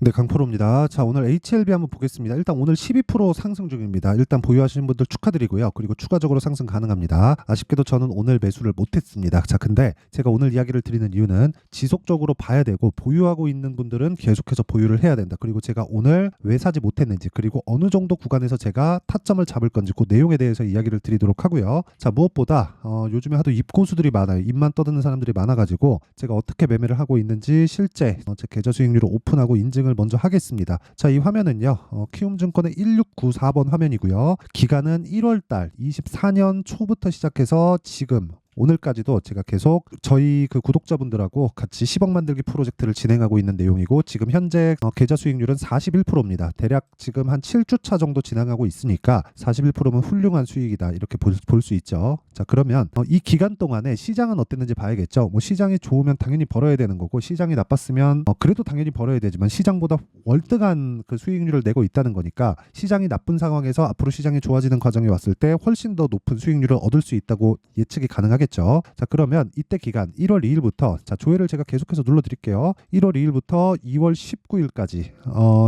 네, 강프로입니다. 자, 오늘 HLB 한번 보겠습니다. 일단 오늘 12% 상승 중입니다. 일단 보유하시는 분들 축하드리고요. 그리고 추가적으로 상승 가능합니다. 아쉽게도 저는 오늘 매수를 못했습니다. 자, 근데 제가 오늘 이야기를 드리는 이유는 지속적으로 봐야 되고 보유하고 있는 분들은 계속해서 보유를 해야 된다. 그리고 제가 오늘 왜 사지 못했는지, 그리고 어느 정도 구간에서 제가 타점을 잡을 건지 그 내용에 대해서 이야기를 드리도록 하고요. 자, 무엇보다 요즘에 하도 입고수들이 많아요. 입만 떠드는 사람들이 많아가지고 제가 어떻게 매매를 하고 있는지 실제 제 계좌 수익률을 오픈하고 인증을 먼저 하겠습니다. 자, 이 화면은요, 키움증권의 1694번 화면이고요. 기간은 1월달 24년 초부터 시작해서 지금 오늘까지도 제가 계속 저희 그 구독자분들하고 같이 10억 만들기 프로젝트를 진행하고 있는 내용이고, 지금 현재 계좌 수익률은 41%입니다. 대략 지금 한 7주차 정도 진행하고 있으니까 41%면 훌륭한 수익이다, 이렇게 볼 수 있죠. 자, 그러면 이 기간 동안에 시장은 어땠는지 봐야겠죠. 뭐 시장이 좋으면 당연히 벌어야 되는 거고, 시장이 나빴으면 그래도 당연히 벌어야 되지만 시장보다 월등한 그 수익률을 내고 있다는 거니까, 시장이 나쁜 상황에서 앞으로 시장이 좋아지는 과정이 왔을 때 훨씬 더 높은 수익률을 얻을 수 있다고 예측이 가능하겠죠. 자, 그러면 이때 기간 1월 2일부터 자, 조회를 제가 계속해서 눌러 드릴게요. 1월 2일부터 2월 19일까지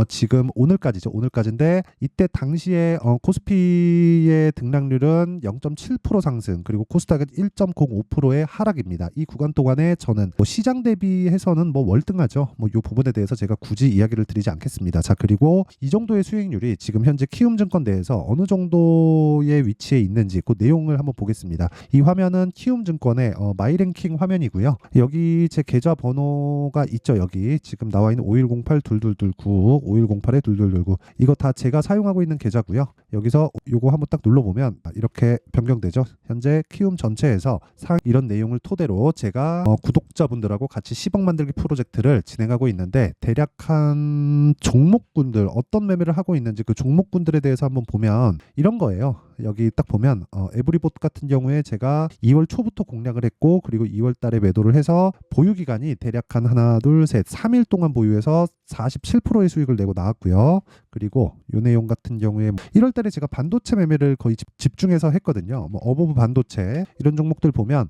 지금 오늘까지죠. 오늘까지인데 이때 당시에 코스피의 등락률은 0.7% 상승, 그리고 코스닥은 1.05%의 하락입니다. 이 구간 동안에 저는 시장 대비해서는 월등하죠. 이 부분에 대해서 제가 굳이 이야기를 드리지 않겠습니다. 자, 그리고 이 정도의 수익률이 지금 현재 키움증권 내에서 어느 정도의 위치에 있는지 그 내용을 한번 보겠습니다. 이 화면은 키움증권의 마이랭킹 화면이고요. 여기 제 계좌 번호가 있죠. 여기 지금 나와 있는 5108-2229, 5108-2229, 이거 다 제가 사용하고 있는 계좌고요. 여기서 요거 한번 딱 눌러보면 이렇게 변경되죠. 현재 키움 전체에서 이런 내용을 토대로 제가 구독자분들하고 같이 10억 만들기 프로젝트를 진행하고 있는데, 대략한 종목군들 어떤 매매를 하고 있는지 그 종목군들에 대해서 한번 보면 이런 거예요. 여기 딱 보면 에브리봇 같은 경우에 제가 2월 초부터 공략을 했고, 그리고 2월 달에 매도를 해서 보유 기간이 대략 한 하나 둘 셋 3일 동안 보유해서 47%의 수익을 내고 나왔고요. 그리고 요 내용 같은 경우에 1월 달에 제가 반도체 매매를 거의 집중해서 했거든요. 어버브 반도체 이런 종목들 보면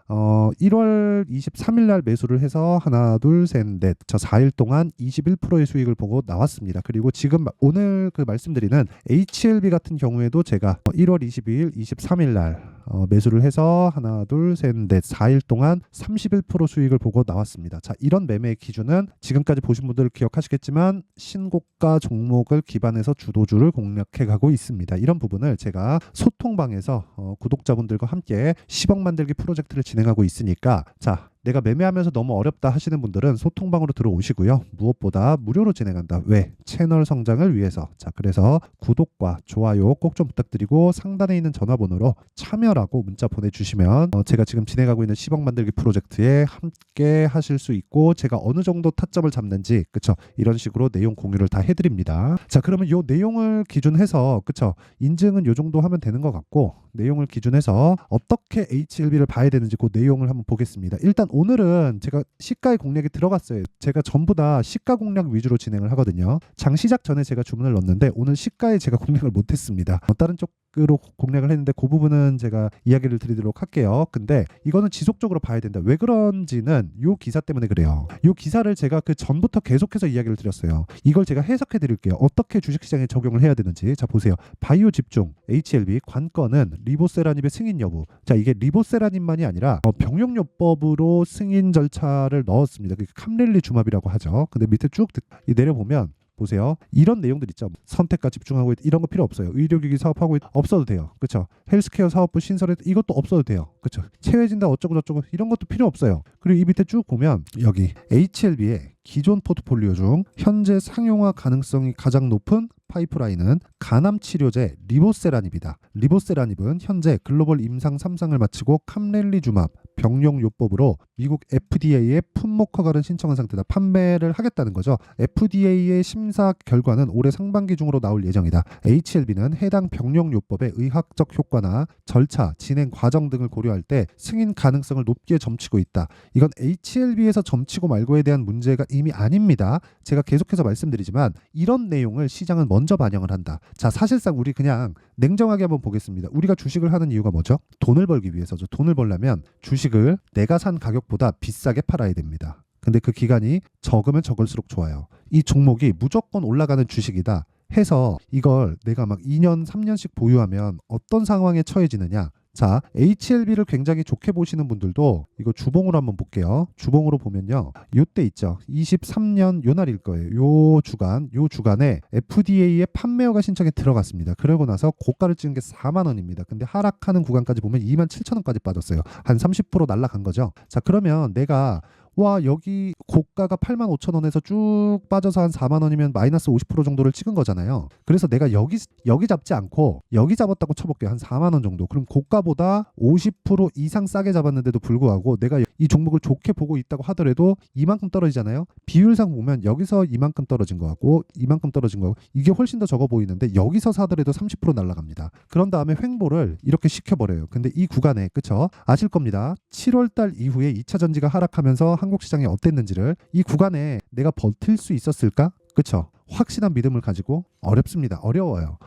1월 23일 날 매수를 해서 하나 둘 셋 넷 저 4일 동안 21%의 수익을 보고 나왔습니다. 그리고 지금 오늘 그 말씀드리는 HLB 같은 경우에도 제가 1월 22일 23일 날 매수를 해서 하나 둘 셋 넷 4일 동안 31% 수익을 보고 나왔습니다. 자, 이런 매매의 기준은 지금까지 보신 분들 기억하시겠지만 신고가 종목을 기반해서 주도주를 공략해 가고 있습니다. 이런 부분을 제가 소통방에서 구독자분들과 함께 10억 만들기 프로젝트를 진행하고 있으니까, 자, 내가 매매하면서 너무 어렵다 하시는 분들은 소통방으로 들어오시고요. 무엇보다 무료로 진행한다. 왜? 채널 성장을 위해서. 자, 그래서 구독과 좋아요 꼭 좀 부탁드리고, 상단에 있는 전화번호로 참여라고 문자 보내주시면 제가 지금 진행하고 있는 10억 만들기 프로젝트에 함께 하실 수 있고, 제가 어느 정도 타점을 잡는지, 그쵸, 이런 식으로 내용 공유를 다 해드립니다. 자, 그러면 요 내용을 기준해서, 그쵸, 인증은 요 정도 하면 되는 것 같고, 내용을 기준해서 어떻게 HLB를 봐야 되는지 그 내용을 한번 보겠습니다. 일단 오늘은 제가 시가의 공략이 들어갔어요. 제가 전부 다 시가 공략 위주로 진행을 하거든요. 장 시작 전에 제가 주문을 넣었는데 오늘 시가에 제가 공략을 못했습니다. 다른 쪽으로 공략을 했는데 그 부분은 제가 이야기를 드리도록 할게요. 근데 이거는 지속적으로 봐야 된다. 왜 그런지는 요 기사 때문에 그래요. 요 기사를 제가 그 전부터 계속해서 이야기를 드렸어요. 이걸 제가 해석해 드릴게요. 어떻게 주식시장에 적용을 해야 되는지. 자, 보세요. 바이오 집중 HLB 관건은 리보세라닙의 승인 여부. 자, 이게 리보세라닙만이 아니라 병용요법으로 승인 절차를 넣었습니다. 그게 캄렐리 주맙이라고 하죠. 근데 밑에 쭉 내려보면 보세요. 이런 내용들 있죠. 선택과 집중하고 이런 거 필요 없어요. 의료기기 사업하고 없어도 돼요. 그렇죠? 헬스케어 사업부 신설에 이것도 없어도 돼요. 그렇죠? 체외진단 어쩌고 저쩌고 이런 것도 필요 없어요. 그리고 이 밑에 쭉 보면 여기 HLB의 기존 포트폴리오 중 현재 상용화 가능성이 가장 높은 파이프라인은 간암 치료제 리보세라닙이다. 리보세라닙은 현재 글로벌 임상 3상을 마치고 캄렐리주맙 병용요법으로 미국 FDA에 품목 허가를 신청한 상태다. 판매를 하겠다는 거죠. FDA의 심사 결과는 올해 상반기 중으로 나올 예정이다. HLB는 해당 병용요법의 의학적 효과나 절차, 진행 과정 등을 고려할 때 승인 가능성을 높게 점치고 있다. 이건 HLB에서 점치고 말고에 대한 문제가 이미 아닙니다. 제가 계속해서 말씀드리지만 이런 내용을 시장은 먼저 반영을 한다. 자, 사실상 우리 그냥 냉정하게 한번 보겠습니다. 우리가 주식을 하는 이유가 뭐죠? 돈을 벌기 위해서죠. 돈을 벌려면 주식을 내가 산 가격보다 비싸게 팔아야 됩니다. 근데 그 기간이 적으면 적을수록 좋아요. 이 종목이 무조건 올라가는 주식이다 해서 이걸 내가 막 2년, 3년씩 보유하면 어떤 상황에 처해지느냐. 자, HLB를 굉장히 좋게 보시는 분들도 이거 주봉으로 한번 볼게요. 주봉으로 보면요. 요때 있죠. 23년 요 날일 거예요. 요 주간에 FDA의 판매허가 신청에 들어갔습니다. 그러고 나서 고가를 찍은 게 4만 원입니다. 근데 하락하는 구간까지 보면 2만 7천 원까지 빠졌어요. 한 30% 날라간 거죠. 자, 그러면 내가 와 여기 고가가 8만 5천 원에서 쭉 빠져서 한 4만 원이면 마이너스 50% 정도를 찍은 거잖아요. 그래서 내가 여기 잡지 않고 여기 잡았다고 쳐볼게요. 한 4만 원 정도. 그럼 고가보다 50% 이상 싸게 잡았는데도 불구하고 내가 이 종목을 좋게 보고 있다고 하더라도 이만큼 떨어지잖아요. 비율상 보면 여기서 이만큼 떨어진 거 같고 이만큼 떨어진 거 이게 훨씬 더 적어 보이는데 여기서 사더라도 30% 날라갑니다. 그런 다음에 횡보를 이렇게 시켜버려요. 근데 이 구간에 그쵸? 아실 겁니다. 7월달 이후에 2차 전지가 하락하면서 한국 시장이 어땠는지를 이 구간에 내가 버틸 수 있었을까? 그쵸? 확실한 믿음을 가지고 어렵습니다. 어려워요.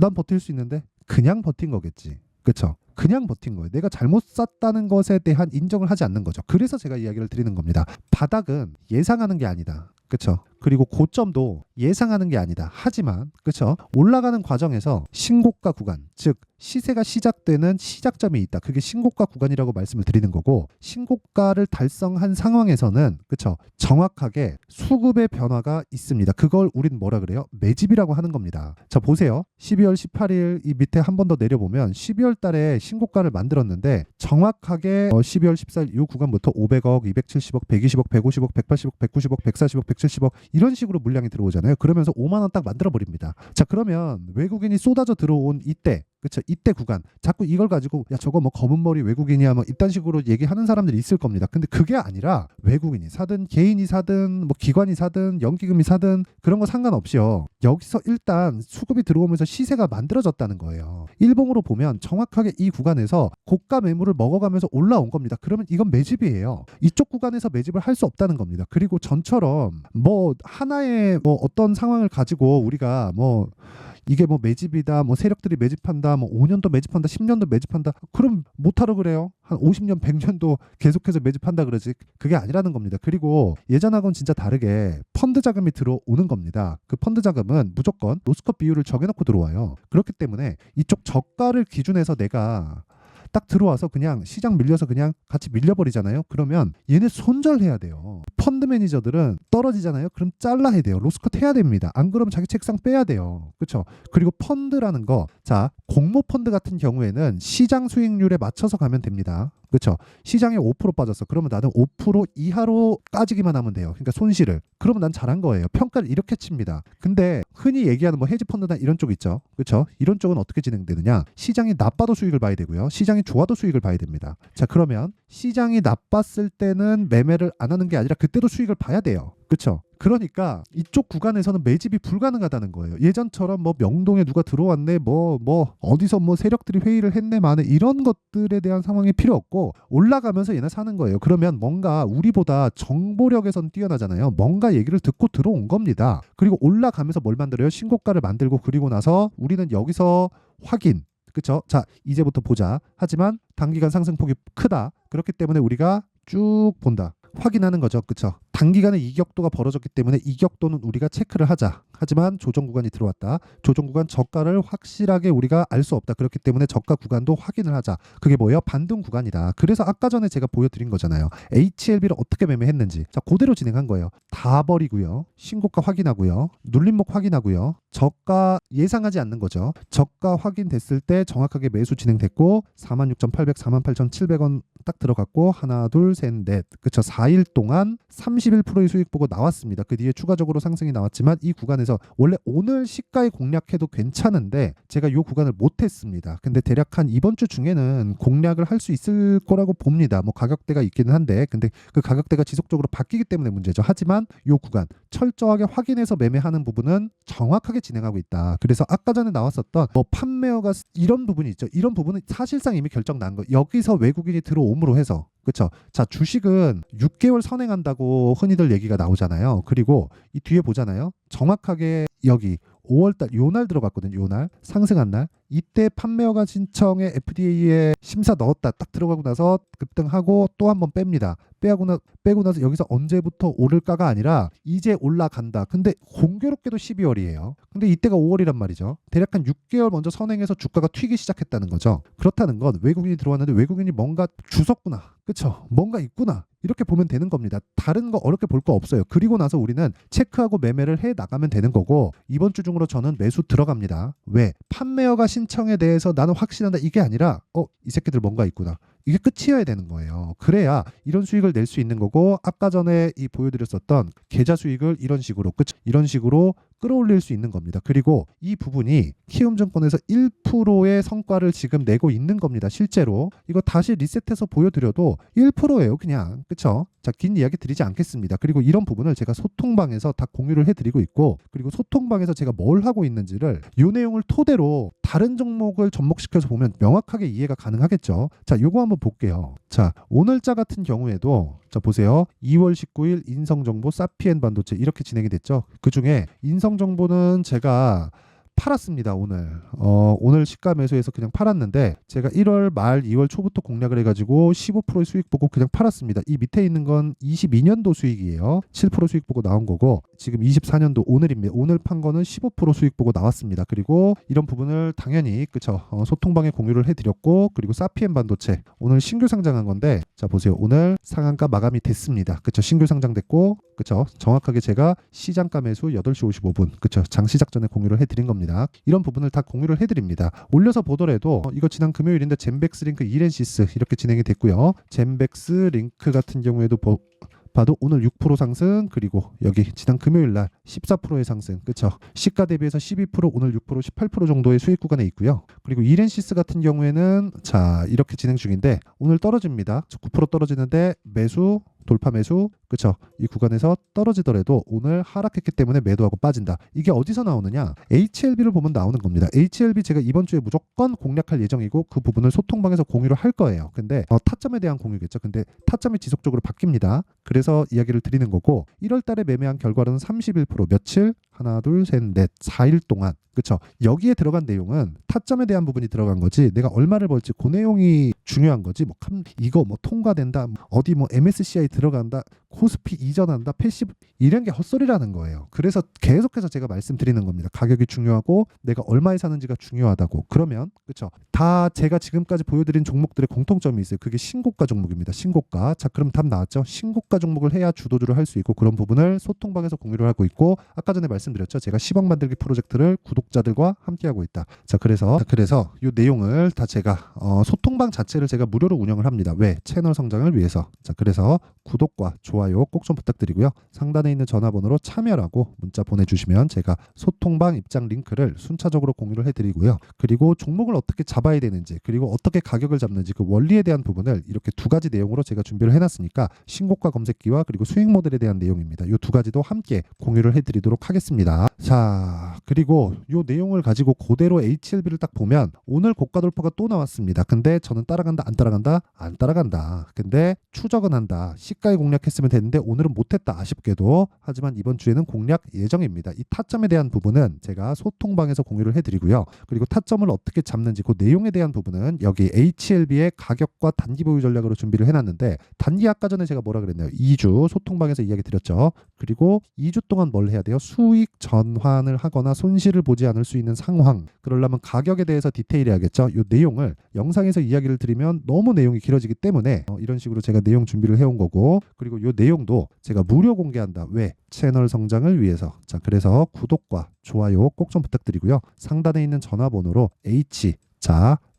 난 버틸 수 있는데 그냥 버틴 거겠지. 그쵸? 그냥 버틴 거예요. 내가 잘못 샀다는 것에 대한 인정을 하지 않는 거죠. 그래서 제가 이야기를 드리는 겁니다. 바닥은 예상하는 게 아니다. 그쵸? 그리고 고점도 예상하는 게 아니다. 하지만 그쵸? 올라가는 과정에서 신고가 구간, 즉 시세가 시작되는 시작점이 있다. 그게 신고가 구간이라고 말씀을 드리는 거고 신고가를 달성한 상황에서는 그쵸? 정확하게 수급의 변화가 있습니다. 그걸 우린 뭐라 그래요? 매집이라고 하는 겁니다. 자 보세요. 12월 18일 이 밑에 한 번 더 내려보면 12월 달에 신고가를 만들었는데 정확하게 12월 14일 이 구간부터 500억, 270억, 120억, 150억, 180억, 190억, 140억, 170억 이런 식으로 물량이 들어오잖아요. 그러면서 5만 원 딱 만들어 버립니다. 자 그러면 외국인이 쏟아져 들어온 이때 그쵸? 이때 구간 자꾸 이걸 가지고 야 저거 뭐 검은 머리 외국인이야 뭐 이딴 식으로 얘기하는 사람들이 있을 겁니다. 근데 그게 아니라 외국인이 사든 개인이 사든 뭐 기관이 사든 연기금이 사든 그런 거 상관없이요. 여기서 일단 수급이 들어오면서 시세가 만들어졌다는 거예요. 일봉으로 보면 정확하게 이 구간에서 고가 매물을 먹어가면서 올라온 겁니다. 그러면 이건 매집이에요. 이쪽 구간에서 매집을 할 수 없다는 겁니다. 그리고 전처럼 뭐 하나의 뭐 어떤 상황을 가지고 우리가 뭐 이게 뭐 매집이다, 뭐 세력들이 매집한다, 뭐 5년도 매집한다, 10년도 매집한다. 그럼 못하러 그래요. 한 50년, 100년도 계속해서 매집한다 그러지. 그게 아니라는 겁니다. 그리고 예전하고는 진짜 다르게 펀드 자금이 들어오는 겁니다. 그 펀드 자금은 무조건 로스컷 비율을 정해놓고 들어와요. 그렇기 때문에 이쪽 저가를 기준해서 내가 딱 들어와서 그냥 시장 밀려서 그냥 같이 밀려버리잖아요. 그러면 얘네 손절해야 돼요. 펀드 매니저들은 떨어지잖아요. 그럼 잘라야 돼요. 로스컷 해야 됩니다. 안 그러면 자기 책상 빼야 돼요. 그렇죠? 그리고 펀드라는 거, 자 공모 펀드 같은 경우에는 시장 수익률에 맞춰서 가면 됩니다. 그렇죠? 시장에 5% 빠졌어. 그러면 나는 5% 이하로 까지기만 하면 돼요. 그러니까 손실을. 그러면 난 잘한 거예요. 평가를 이렇게 칩니다. 근데 흔히 얘기하는 뭐 헤지 펀드나 이런 쪽 있죠. 그렇죠? 이런 쪽은 어떻게 진행되느냐? 시장이 나빠도 수익을 봐야 되고요. 시장이 좋아도 수익을 봐야 됩니다. 자, 그러면 시장이 나빴을 때는 매매를 안 하는 게 아니라 그때도 수익을 봐야 돼요. 그렇죠? 그러니까 이쪽 구간에서는 매집이 불가능하다는 거예요. 예전처럼 뭐 명동에 누가 들어왔네, 뭐 어디서 뭐 세력들이 회의를 했네, 마네 이런 것들에 대한 상황이 필요 없고 올라가면서 얘네 사는 거예요. 그러면 뭔가 우리보다 정보력에선 뛰어나잖아요. 뭔가 얘기를 듣고 들어온 겁니다. 그리고 올라가면서 뭘 만들어요? 신고가를 만들고 그리고 나서 우리는 여기서 확인. 그쵸? 자, 이제부터 보자. 하지만 단기간 상승폭이 크다. 그렇기 때문에 우리가 쭉 본다. 확인하는 거죠. 그쵸? 단기간에 이격도가 벌어졌기 때문에 이격도는 우리가 체크를 하자. 하지만 조정 구간이 들어왔다. 조정 구간 저가를 확실하게 우리가 알 수 없다. 그렇기 때문에 저가 구간도 확인을 하자. 그게 뭐예요? 반등 구간이다. 그래서 아까 전에 제가 보여드린 거잖아요. HLB를 어떻게 매매했는지. 자, 그대로 진행한 거예요. 다 버리고요. 신고가 확인하고요. 눌림목 확인하고요. 저가 예상하지 않는 거죠. 저가 확인됐을 때 정확하게 매수 진행됐고 46,800, 48,700원 딱 들어갔고 하나, 둘, 셋, 넷. 그쵸? 4일 동안 31%의 수익 보고 나왔습니다. 그 뒤에 추가적으로 상승이 나왔지만 이 구간에서 원래 오늘 시가에 공략해도 괜찮은데 제가 이 구간을 못했습니다. 근데 대략 한 이번 주 중에는 공략을 할 수 있을 거라고 봅니다. 뭐 가격대가 있기는 한데 근데 그 가격대가 지속적으로 바뀌기 때문에 문제죠. 하지만 이 구간 철저하게 확인해서 매매하는 부분은 정확하게 진행하고 있다. 그래서 아까 전에 나왔었던 뭐 판매어가 이런 부분이 있죠. 이런 부분은 사실상 이미 결정난 거. 여기서 외국인이 들어옴으로 해서 그렇죠. 자, 주식은 6개월 선행한다고 흔히들 얘기가 나오잖아요. 그리고 이 뒤에 보잖아요. 정확하게 여기 5월달 요 날 들어갔거든요. 요 날 상승한 날 이때 판매허가 신청에 FDA에 심사 넣었다 딱 들어가고 나서 급등하고 또 한번 뺍니다. 빼고 나서 여기서 언제부터 오를까가 아니라 이제 올라간다. 근데 공교롭게도 12월이에요. 근데 이때가 5월이란 말이죠. 대략 한 6개월 먼저 선행해서 주가가 튀기 시작했다는 거죠. 그렇다는 건 외국인이 들어왔는데 외국인이 뭔가 주웠구나. 그쵸? 뭔가 있구나. 이렇게 보면 되는 겁니다. 다른 거 어렵게 볼 거 없어요. 그리고 나서 우리는 체크하고 매매를 해 나가면 되는 거고, 이번 주 중으로 저는 매수 들어갑니다. 왜? 판매허가 신청에 대해서 나는 확신한다 이게 아니라 이 새끼들 뭔가 있구나. 이게 끝이어야 되는 거예요. 그래야 이런 수익을 낼 수 있는 거고, 아까 전에 보여드렸었던 계좌 수익을 이런 식으로 이런 식으로 끌어올릴 수 있는 겁니다. 그리고 이 부분이 키움증권에서 1%의 성과를 지금 내고 있는 겁니다. 실제로 이거 다시 리셋해서 보여드려도 1%예요. 그냥. 그쵸? 자, 긴 이야기 드리지 않겠습니다. 그리고 이런 부분을 제가 소통방에서 다 공유를 해드리고 있고, 그리고 소통방에서 제가 뭘 하고 있는지를 이 내용을 토대로 다른 종목을 접목시켜서 보면 명확하게 이해가 가능하겠죠. 자, 요거 한번 볼게요. 자, 오늘자 같은 경우에도 자 보세요. 2월 19일 인성정보 사피엔 반도체 이렇게 진행이 됐죠. 그중에 인성정보는 제가 팔았습니다. 오늘 시가 매수해서 그냥 팔았는데, 제가 1월 말 2월 초부터 공략을 해가지고 15%의 수익 보고 그냥 팔았습니다. 이 밑에 있는 건 22년도 수익이에요. 7% 수익 보고 나온 거고, 지금 24년도 오늘입니다. 오늘 판 거는 15% 수익 보고 나왔습니다. 그리고 이런 부분을 당연히 소통방에 공유를 해드렸고, 그리고 사피엔 반도체 오늘 신규 상장한 건데, 자 보세요. 오늘 상한가 마감이 됐습니다. 그쵸? 신규 상장됐고, 그쵸? 정확하게 제가 시장가 매수 8시 55분, 그쵸? 장시작 전에 공유를 해드린 겁니다. 이런 부분을 다 공유를 해드립니다. 올려서 보더라도 이거 지난 금요일인데 젠백스 링크 이렌시스 이렇게 진행이 됐고요. 젠백스 링크 같은 경우에도 봐도 오늘 6% 상승, 그리고 여기 지난 금요일 날 14%의 상승, 그쵸? 시가 대비해서 12%, 오늘 6%, 18% 정도의 수익 구간에 있고요. 그리고 이렌시스 같은 경우에는 자 이렇게 진행 중인데 오늘 떨어집니다. 9% 떨어지는데 매수, 돌파 매수, 그쵸? 이 구간에서 떨어지더라도 오늘 하락했기 때문에 매도하고 빠진다. 이게 어디서 나오느냐? HLB를 보면 나오는 겁니다. HLB 제가 이번 주에 무조건 공략할 예정이고, 그 부분을 소통방에서 공유를 할 거예요. 근데 타점에 대한 공유겠죠. 근데 타점이 지속적으로 바뀝니다. 그래서 이야기를 드리는 거고, 1월 달에 매매한 결과는 31%, 며칠? 하나, 둘, 셋, 넷, 4일 동안. 그쵸? 여기에 들어간 내용은 타점에 대한 부분이 들어간 거지, 내가 얼마를 벌지 그 내용이 중요한 거지. 이거 통과된다, 어디 MSCI 들어간다, 코스피 이전한다, 패시브, 이런 게 헛소리라는 거예요. 그래서 계속해서 제가 말씀드리는 겁니다. 가격이 중요하고 내가 얼마에 사는지가 중요하다고. 그러면 그쵸? 다 제가 지금까지 보여드린 종목들의 공통점이 있어요. 그게 신고가 종목입니다. 신고가. 자, 그럼 답 나왔죠? 신고가 종목을 해야 주도주를 할 수 있고, 그런 부분을 소통방에서 공유를 하고 있고, 아까 전에 말씀드렸죠? 제가 10억 만들기 프로젝트를 구독자들과 함께 하고 있다. 자, 그래서 이 내용을 다 제가 소통방 자체를 제가 무료로 운영을 합니다. 왜? 채널 성장을 위해서. 자, 그래서 구독과 좋아요 꼭 좀 부탁드리고요. 상단에 있는 전화번호로 참여라고 문자 보내주시면 제가 소통방 입장 링크를 순차적으로 공유를 해드리고요. 그리고 종목을 어떻게 잡아야 되는지, 그리고 어떻게 가격을 잡는지, 그 원리에 대한 부분을 이렇게 두 가지 내용으로 제가 준비를 해놨으니까, 신고가 검색기와 그리고 수익 모델에 대한 내용입니다. 이 두 가지도 함께 공유를 해드리도록 하겠습니다. 자, 그리고 이 내용을 가지고 그대로 HLB를 딱 보면 오늘 고가 돌파가 또 나왔습니다. 근데 저는 따라간다, 안 따라간다? 안 따라간다. 근데 추적은 한다. 시가에 공략했으면 되는데 오늘은 못했다, 아쉽게도. 하지만 이번 주에는 공략 예정입니다. 이 타점에 대한 부분은 제가 소통방에서 공유를 해드리고요. 그리고 타점을 어떻게 잡는지 그 내용에 대한 부분은 여기 HLB의 가격과 단기 보유 전략으로 준비를 해놨는데, 단기 아까 전에 제가 뭐라 그랬나요? 2주 소통방에서 이야기 드렸죠. 그리고 2주 동안 뭘 해야 돼요? 수익 전환을 하거나 손실을 보지 않을 수 있는 상황. 그러려면 가격에 대해서 디테일해야겠죠. 이 내용을 영상에서 이야기를 드리면 너무 내용이 길어지기 때문에 이런 식으로 제가 내용 준비를 해온 거고, 그리고 이 내용도 제가 무료 공개한다. 왜? 채널 성장을 위해서. 자, 그래서 구독과 좋아요 꼭 좀 부탁드리고요. 상단에 있는 전화번호로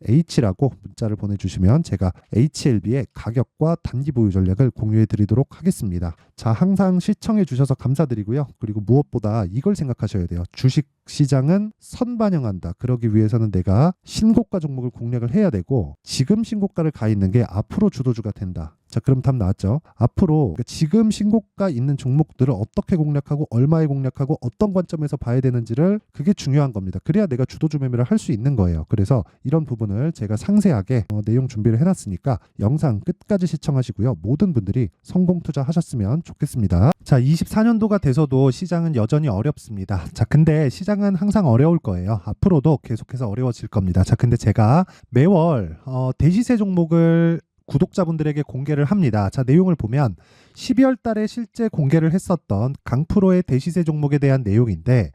H라고 문자를 보내주시면 제가 HLB의 가격과 단기 보유 전략을 공유해 드리도록 하겠습니다. 자, 항상 시청해 주셔서 감사드리고요. 그리고 무엇보다 이걸 생각하셔야 돼요. 주식 시장은 선반영한다. 그러기 위해서는 내가 신고가 종목을 공략을 해야 되고, 지금 신고가를 가 있는 게 앞으로 주도주가 된다. 자, 그럼 답 나왔죠. 앞으로 지금 신고가 있는 종목들을 어떻게 공략하고 얼마에 공략하고 어떤 관점에서 봐야 되는지를 그게 중요한 겁니다. 그래야 내가 주도주 매매를 할 수 있는 거예요. 그래서 이런 부분을 제가 상세하게 내용 준비를 해놨으니까 영상 끝까지 시청하시고요. 모든 분들이 성공 투자하셨으면 좋겠습니다. 자, 24년도가 돼서도 시장은 여전히 어렵습니다. 자, 근데 시장은 항상 어려울 거예요. 앞으로도 계속해서 어려워질 겁니다. 자, 근데 제가 매월 대시세 종목을 구독자분들에게 공개를 합니다. 자, 내용을 보면 12월 달에 실제 공개를 했었던 강프로의 대시세 종목에 대한 내용인데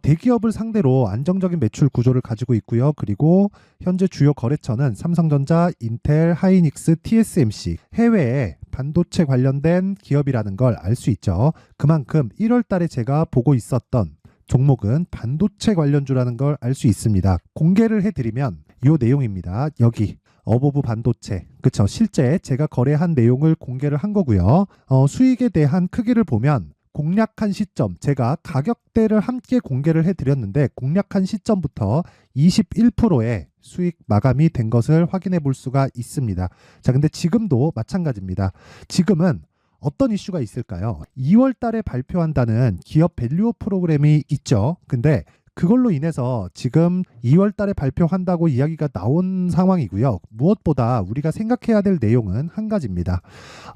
대기업을 상대로 안정적인 매출 구조를 가지고 있고요. 그리고 현재 주요 거래처는 삼성전자, 인텔, 하이닉스, TSMC, 해외에 반도체 관련된 기업이라는 걸 알 수 있죠. 그만큼 1월 달에 제가 보고 있었던 종목은 반도체 관련주라는 걸 알 수 있습니다. 공개를 해드리면 이 내용입니다. 여기 어보브 반도체, 그쵸? 실제 제가 거래한 내용을 공개를 한 거고요. 수익에 대한 크기를 보면 공략한 시점, 제가 가격대를 함께 공개를 해드렸는데 공략한 시점부터 21%의 수익 마감이 된 것을 확인해 볼 수가 있습니다. 자, 근데 지금도 마찬가지입니다. 지금은 어떤 이슈가 있을까요? 2월 달에 발표한다는 기업 밸류업 프로그램이 있죠. 근데 그걸로 인해서 지금 2월 달에 발표한다고 이야기가 나온 상황이고요. 무엇보다 우리가 생각해야 될 내용은 한 가지입니다.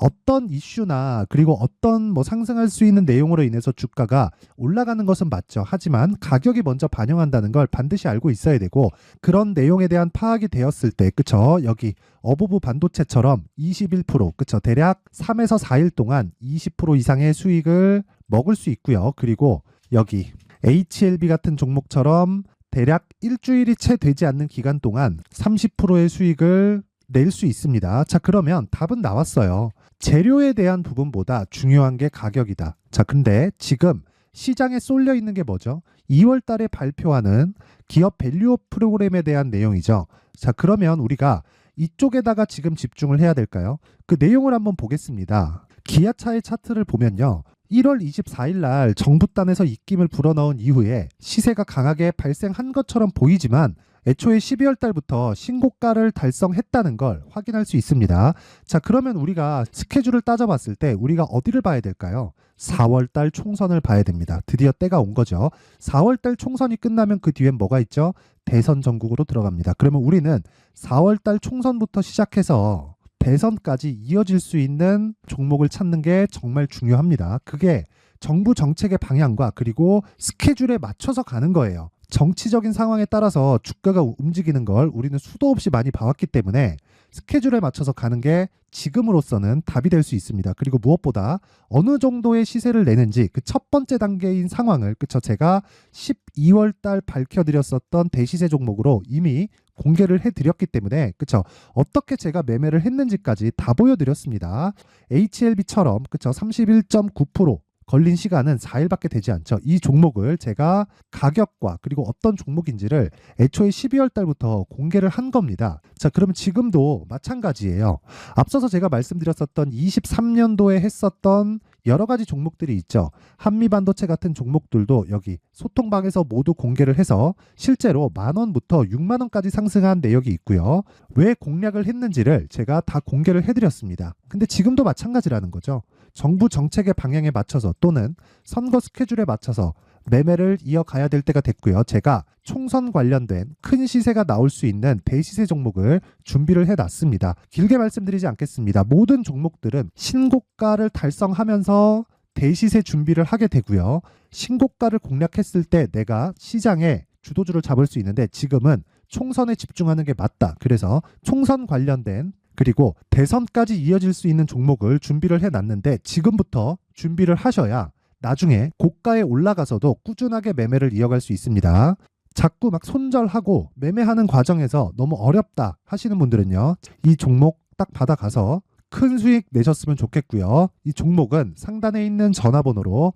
어떤 이슈나 그리고 어떤 상승할 수 있는 내용으로 인해서 주가가 올라가는 것은 맞죠. 하지만 가격이 먼저 반영한다는 걸 반드시 알고 있어야 되고 그런 내용에 대한 파악이 되었을 때, 그쵸? 여기 어보브 반도체처럼 21%, 그쵸? 대략 3에서 4일 동안 20% 이상의 수익을 먹을 수 있고요. 그리고 여기 HLB 같은 종목처럼 대략 일주일이 채 되지 않는 기간 동안 30%의 수익을 낼 수 있습니다. 자, 그러면 답은 나왔어요. 재료에 대한 부분보다 중요한 게 가격이다. 자, 근데 지금 시장에 쏠려 있는 게 뭐죠? 2월 달에 발표하는 기업 밸류업 프로그램에 대한 내용이죠. 자, 그러면 우리가 이쪽에다가 지금 집중을 해야 될까요? 그 내용을 한번 보겠습니다. 기아차의 차트를 보면요. 1월 24일 날 정부단에서 입김을 불어넣은 이후에 시세가 강하게 발생한 것처럼 보이지만 애초에 12월 달부터 신고가를 달성했다는 걸 확인할 수 있습니다. 자, 그러면 우리가 스케줄을 따져봤을 때 우리가 어디를 봐야 될까요? 4월 달 총선을 봐야 됩니다. 드디어 때가 온 거죠. 4월 달 총선이 끝나면 그 뒤엔 뭐가 있죠? 대선 전국으로 들어갑니다. 그러면 우리는 4월 달 총선부터 시작해서 대선까지 이어질 수 있는 종목을 찾는 게 정말 중요합니다. 그게 정부 정책의 방향과 그리고 스케줄에 맞춰서 가는 거예요. 정치적인 상황에 따라서 주가가 움직이는 걸 우리는 수도 없이 많이 봐왔기 때문에 스케줄에 맞춰서 가는 게 지금으로서는 답이 될 수 있습니다. 그리고 무엇보다 어느 정도의 시세를 내는지 그 첫 번째 단계인 상황을, 그쵸? 제가 12월 달 밝혀드렸었던 대시세 종목으로 이미 공개를 해드렸기 때문에, 그쵸? 어떻게 제가 매매를 했는지까지 다 보여드렸습니다. HLB처럼, 그쵸? 31.9% 걸린 시간은 4일밖에 되지 않죠. 이 종목을 제가 가격과 그리고 어떤 종목인지를 애초에 12월 달부터 공개를 한 겁니다. 자, 그러면 지금도 마찬가지예요. 앞서서 제가 말씀드렸었던 23년도에 했었던 여러 가지 종목들이 있죠. 한미반도체 같은 종목들도 여기 소통방에서 모두 공개를 해서 실제로 10,000원부터 60,000원까지 상승한 내역이 있고요. 왜 공략을 했는지를 제가 다 공개를 해드렸습니다. 근데 지금도 마찬가지라는 거죠. 정부 정책의 방향에 맞춰서 또는 선거 스케줄에 맞춰서 매매를 이어가야 될 때가 됐고요. 제가 총선 관련된 큰 시세가 나올 수 있는 대시세 종목을 준비를 해놨습니다. 길게 말씀드리지 않겠습니다. 모든 종목들은 신고가를 달성하면서 대시세 준비를 하게 되고요. 신고가를 공략했을 때 내가 시장에 주도주를 잡을 수 있는데 지금은 총선에 집중하는 게 맞다. 그래서 총선 관련된 그리고 대선까지 이어질 수 있는 종목을 준비를 해놨는데 지금부터 준비를 하셔야 나중에 고가에 올라가서도 꾸준하게 매매를 이어갈 수 있습니다. 자꾸 막 손절하고 매매하는 과정에서 너무 어렵다 하시는 분들은요. 이 종목 딱 받아가서 큰 수익 내셨으면 좋겠고요. 이 종목은 상단에 있는 전화번호로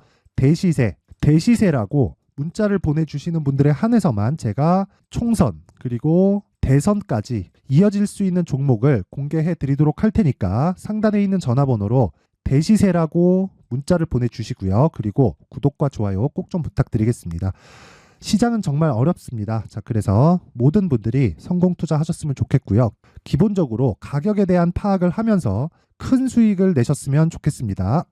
대시세라고 문자를 보내주시는 분들에 한해서만 제가 총선 그리고 대선까지 이어질 수 있는 종목을 공개해 드리도록 할 테니까 상단에 있는 전화번호로 대시세라고 문자를 보내주시고요. 그리고 구독과 좋아요 꼭 좀 부탁드리겠습니다. 시장은 정말 어렵습니다. 자, 그래서 모든 분들이 성공 투자하셨으면 좋겠고요. 기본적으로 가격에 대한 파악을 하면서 큰 수익을 내셨으면 좋겠습니다.